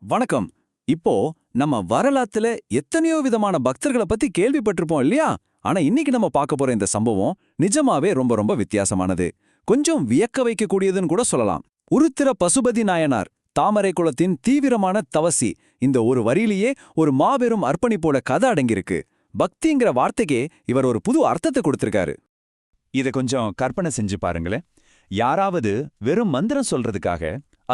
வணக்கம். இப்போ நம்ம வரலாத்துல எத்தனையோ விதமான பக்தர்களை பத்தி கேள்விப்பட்டிருப்போம் இல்லையா? ஆனா இன்னைக்கு நம்ம பார்க்க போற இந்த சம்பவம் நிஜமாவே ரொம்ப ரொம்ப வித்தியாசமானது. கொஞ்சம் வியக்க வைக்கக்கூடியதுன்னு கூட சொல்லலாம். உருத்திர பசுபதி நாயனார், தாமரை குலத்தின் தீவிரமான தவசி. இந்த ஒரு வரியிலேயே ஒரு மாபெரும் அர்ப்பணிப்போட கதை அடங்கியிருக்கு. பக்திங்கிற வார்த்தைக்கே இவர் ஒரு புது அர்த்தத்தை கொடுத்திருக்காரு. இத கொஞ்சம் கற்பனை செஞ்சு பாருங்களேன். யாராவது வெறும் மந்திரம் சொல்றதுக்காக,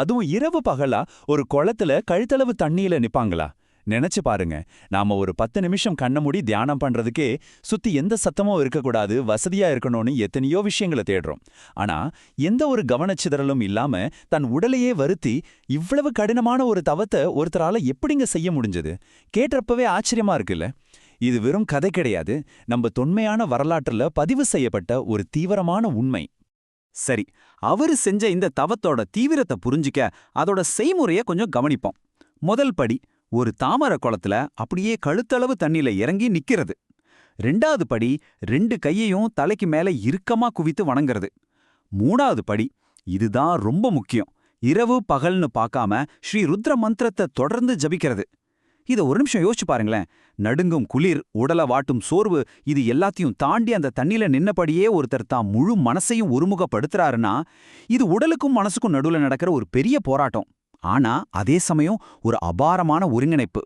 அதுவும் இரவு பகலா ஒரு குளத்துல கழுத்தளவு தண்ணியில நிப்பாங்களா? நினைச்சு பாருங்க. நாம ஒரு 10 நிமிஷம் கண்ண மூடி தியானம் பண்றதுக்கே சுத்தி எந்த சத்தமும் இருக்கக்கூடாது, வசதியா இருக்கணும்னு எத்தனையோ விஷயங்களை தேடுறோம். ஆனா எந்த ஒரு கவனச்சிதறலும் இல்லாம தன் உடலையே வருத்தி இவ்வளவு கடினமான ஒரு தவத்தை ஒருத்தரால எப்படிங்க செய்ய முடிஞ்சது? கேட்டப்பவே ஆச்சரியமா இருக்குல்ல? இது வெறும் கதை கிடையாது, நம்ம தொன்மையான வரலாற்றுல பதிவு செய்யப்பட்ட ஒரு தீவிரமான உண்மை. சரி, அவரு செஞ்ச இந்த தவத்தோட தீவிரத்தை புரிஞ்சிக்க அதோட செய்முறைய கொஞ்சம் கவனிப்போம். முதல் படி, ஒரு தாமரை குளத்துல அப்படியே கழுத்தளவு தண்ணியில இறங்கி நிக்கிறது. 2வது படி, 2 கையையும் தலைக்கு மேல இறுக்கமா குவித்து வணங்குறது. 3வது படி, இதுதான் ரொம்ப முக்கியம், இரவு பகல்னு பார்க்காம ஸ்ரீ ருத்ர மந்திரத்தை தொடர்ந்து ஜபிக்கிறது. இத ஒரு நிமிஷம் யோசிச்சு பாருங்களேன். நடுங்கும் குளிர், உடல வாட்டும் சோர்வு, இது எல்லாத்தையும் தாண்டி அந்த தண்ணியில நின்னபடியே ஒருத்தர் தான் முழு மனசையும் ஒருமுகப்படுத்துறாருன்னா, இது உடலுக்கும் மனசுக்கும் நடுவுல நடக்கிற ஒரு பெரிய போராட்டம். ஆனா அதே சமயம் ஒரு அபாரமான ஒருங்கிணைப்பு.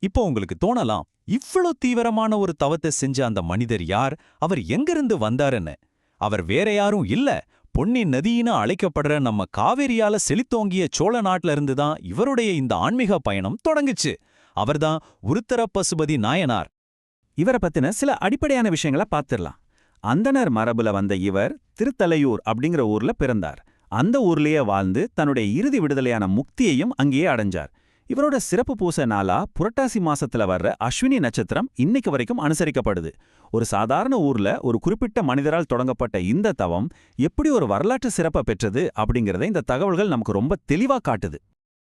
இப்போ உங்களுக்கு தோணலாம், இவ்ளோ தீவிரமான ஒரு தவத்தை செஞ்ச அந்த மனிதர் யார்? அவர் எங்கிருந்து வந்தாருன்னு? அவர் வேற யாரும் இல்ல, பொன்னி நதியின அழைக்கப்படுற நம்ம காவேரியால செழித்தோங்கிய சோழ நாட்டுல இருந்து தான் இவருடைய இந்த ஆன்மீக பயணம் தொடங்குச்சு. அவர்தான் உருத்தர பசுபதி நாயனார். இவரை பத்தின சில அடிப்படையான விஷயங்களை பார்த்திடலாம். அந்தணர் மரபுல வந்த இவர் திருத்தலையூர் அப்படிங்கிற ஊர்ல பிறந்தார். அந்த ஊர்லயே வாழ்ந்து தன்னுடைய இறுதி விடுதலையான முக்தியையும் அங்கேயே அடைஞ்சார். இவரோட சிறப்பு பூச நாளா புரட்டாசி மாசத்துல வர்ற அஸ்வினி நட்சத்திரம் இன்னைக்கு வரைக்கும் அனுசரிக்கப்படுது. ஒரு சாதாரண ஊர்ல ஒரு குறிப்பிட்ட மனிதரால் தொடங்கப்பட்ட இந்த தவம் எப்படி ஒரு வரலாற்று சிறப்பை பெற்றது அப்படிங்கறத இந்த தகவல்கள் நமக்கு ரொம்ப தெளிவா காட்டுது.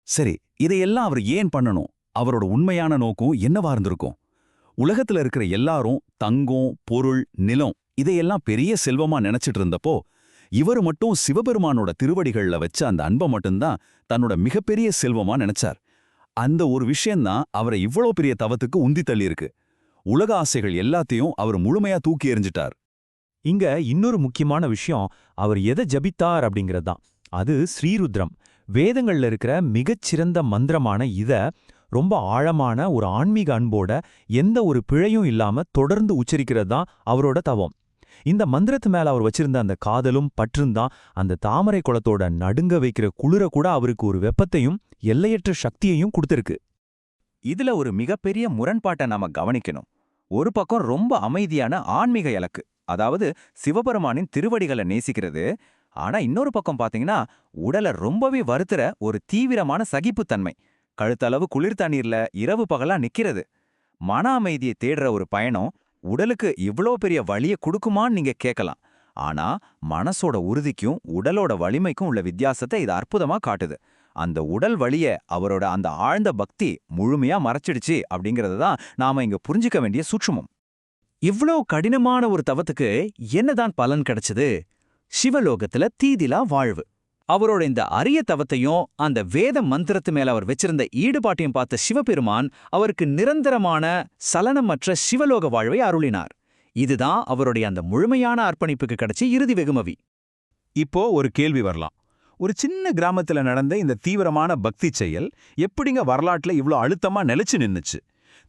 சரி, இதையெல்லாம் அவர் ஏன் பண்ணணும்? அவரோட உண்மையான நோக்கம் என்னவா இருந்திருக்கும்? உலகத்துல இருக்கிற எல்லாரும் தங்கம், பொருள், நிலம் இதையெல்லாம் பெரிய செல்வமா நினைச்சிட்டு இருந்தப்போ, இவர் மட்டும் சிவபெருமானோட திருவடிகள்ல வச்ச அந்த அன்பை மட்டும்தான் தன்னோட மிகப்பெரிய செல்வமா நினைச்சார். அந்த ஒரு விஷயம்தான் அவரை இவ்வளோ பெரிய தவத்துக்கு உந்தி தள்ளியிருக்கு. உலக ஆசைகள் எல்லாத்தையும் அவர் முழுமையா தூக்கி எறிஞ்சிட்டார். இங்க இன்னொரு முக்கியமான விஷயம், அவர் எதை ஜபித்தார் அப்படிங்கறதுதான். அது ஸ்ரீருத்ரம். வேதங்கள்ல இருக்கிற மிகச்சிறந்த மந்திரமான இத ரொம்ப ஆழமான ஒரு ஆன்மீக அன்போட எந்த ஒரு பிழையும் இல்லாம தொடர்ந்து உச்சரிக்கிறது தான் அவரோட தவம். இந்த மந்திரத்து மேல அவர் வச்சிருந்த அந்த காதலும் பற்றும் தான் அந்த தாமரை குளத்தோட நடுங்க வைக்கிற குளிர கூட அவருக்கு ஒரு வெப்பத்தையும் எல்லையற்ற சக்தியையும் கொடுத்திருக்கு. இதுல ஒரு மிகப்பெரிய முரண்பாட்டை நாம கவனிக்கணும். ஒரு பக்கம் ரொம்ப அமைதியான ஆன்மீக இலக்கு, அதாவது சிவபெருமானின் திருவடிகளை நேசிக்கிறது. ஆனா இன்னொரு பக்கம் பாத்தீங்கன்னா, உடலை ரொம்பவே வருத்துற ஒரு தீவிரமான சகிப்புத்தன்மை. கழுத்தளவு குளிர் தண்ணீர்ல இரவு பகலா நிக்கிறது. மன அமைதியை தேடுற ஒரு பயணம் உடலுக்கு இவ்ளோ பெரிய வலியை கொடுக்குமான்னு நீங்க கேட்கலாம். ஆனா மனசோட உறுதிக்கும் உடலோட வலிமைக்கும் உள்ள வித்தியாசத்தை இது அற்புதமா காட்டுது. அந்த உடல் வலிய அவரோட அந்த ஆழ்ந்த பக்தி முழுமையா மறைச்சிடுச்சு அப்படிங்கறது தான் நாம இங்க புரிஞ்சிக்க வேண்டிய சூட்சுமம். இவ்ளோ கடினமான ஒரு தவத்துக்கு என்னதான் பலன் கிடைச்சது? சிவலோகத்துல தீதிலா வாழ்வு. அவரோட இந்த அரிய தவத்தையும் அந்த வேத மந்திரத்து மேல அவர் வச்சிருந்த ஈடுபாட்டையும் பார்த்த சிவபெருமான் அவருக்கு நிரந்தரமான சலனமற்ற சிவலோக வாழ்வை அருளினார். இதுதான் அவருடைய அந்த முழுமையான அர்ப்பணிப்புக்கு கிடைச்ச இறுதி வெகுமதி. இப்போ ஒரு கேள்வி வரலாம். ஒரு சின்ன கிராமத்துல நடந்த இந்த தீவிரமான பக்தி செயல் எப்படிங்க வரலாற்றுல இவ்ளோ அழுத்தமா நிலைச்சு நின்னுச்சு?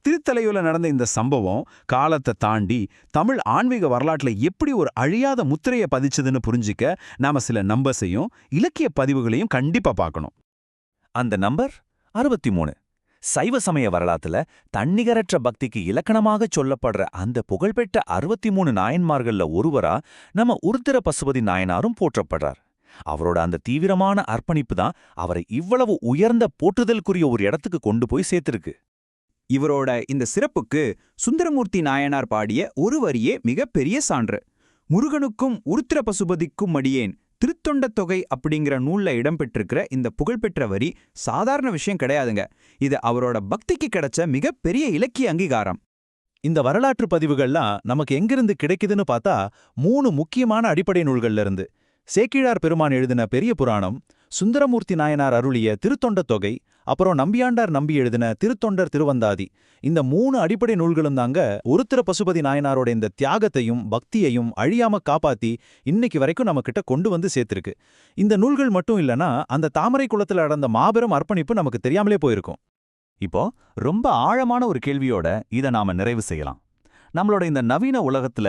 திருத்தலையூர்ல நடந்த இந்த சம்பவம் காலத்தை தாண்டி தமிழ் ஆன்மீக வரலாற்றுல எப்படி ஒரு அழியாத முத்திரையை பதிச்சதுன்னு புரிஞ்சிக்க நாம சில நம்பர்ஸையும் இலக்கிய பதிவுகளையும் கண்டிப்பா பார்க்கணும். அந்த நம்பர் 63. சைவ சமய வரலாத்துல தன்னிகரற்ற பக்திக்கு இலக்கணமாக சொல்லப்படுற அந்த புகழ்பெற்ற 63 நாயன்மார்கள்ல ஒருவரா நம்ம உருத்திர பசுபதி நாயனாரும் போற்றப்படுறார். அவரோட அந்த தீவிரமான அர்ப்பணிப்பு தான் அவரை இவ்வளவு உயர்ந்த போற்றுதலுக்குரிய ஒரு இடத்துக்கு கொண்டு போய் சேர்த்திருக்கு. இவரோட இந்த சிறப்புக்கு சுந்தரமூர்த்தி நாயனார் பாடிய ஒரு வரியே மிகப்பெரிய சான்று. முருகனுக்கும் உருத்திர பசுபதிக்கும் அடியேன் திருத்தொண்ட தொகை அப்படிங்கிற நூல்ல இடம்பெற்றிருக்கிற இந்த புகழ்பெற்ற வரி சாதாரண விஷயம் கிடையாதுங்க. இது அவரோட பக்திக்கு கிடைச்ச மிகப்பெரிய இலக்கிய அங்கீகாரம். இந்த வரலாற்று பதிவுகள்லாம் நமக்கு எங்கிருந்து கிடைக்குதுன்னு பார்த்தா 3 முக்கியமான அடிப்படை நூல்கள்ல இருந்து. சேக்கிழார் பெருமான் எழுதின பெரிய புராணம், சுந்தரமூர்த்தி நாயனார் அருளிய திருத்தொண்ட தொகை, அப்புறம் நம்பியாண்டார் நம்பி எழுதின திருத்தொண்டர் திருவந்தாதி, இந்த 3 அடிப்படை நூல்களும் தாங்க உருத்திர பசுபதி நாயனாரோட இந்த தியாகத்தையும் பக்தியையும் அழியாம காப்பாத்தி இன்னைக்கு வரைக்கும் நம்ம கிட்ட கொண்டு வந்து சேர்த்திருக்கு. இந்த நூல்கள் மட்டும் இல்லனா அந்த தாமரை குளத்துல நடந்த மாபெரும் அர்ப்பணிப்பு நமக்கு தெரியாமலே போயிருக்கும். இப்போ ரொம்ப ஆழமான ஒரு கேள்வியோட இதை நாம நிறைவு செய்யலாம். நம்மளோட இந்த நவீன உலகத்துல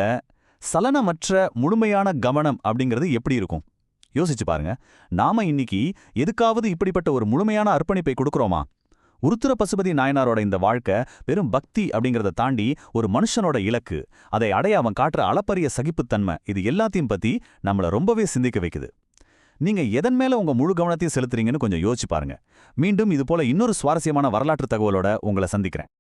சலனமற்ற முழுமையான கவனம் அப்படிங்கிறது எப்படி இருக்கும்? யோசிச்சு பாருங்க. நாம இன்னைக்கு எதுக்காவது இப்படிப்பட்ட ஒரு முழுமையான அர்ப்பணிப்பை கொடுக்கறோமா? உருத்திர பசுபதி நாயனாரோட இந்த வாழ்க்கை வெறும் பக்தி அப்படிங்கறத தாண்டி ஒரு மனுஷனோட இலக்கு, அதை அடைய அவன் காட்டுற அளப்பரிய சகிப்புத்தன்மை, இது எல்லாத்தையும் பத்தி நம்மள ரொம்பவே சிந்திக்க வைக்குது. நீங்க எதன் மேல உங்க முழு கவனத்தையும் செலுத்துறீங்கன்னு கொஞ்சம் யோசிச்சு பாருங்க. மீண்டும் இது போல இன்னொரு சுவாரஸ்யமான வரலாற்று தகவலோட உங்களை சந்திக்கிறேன்.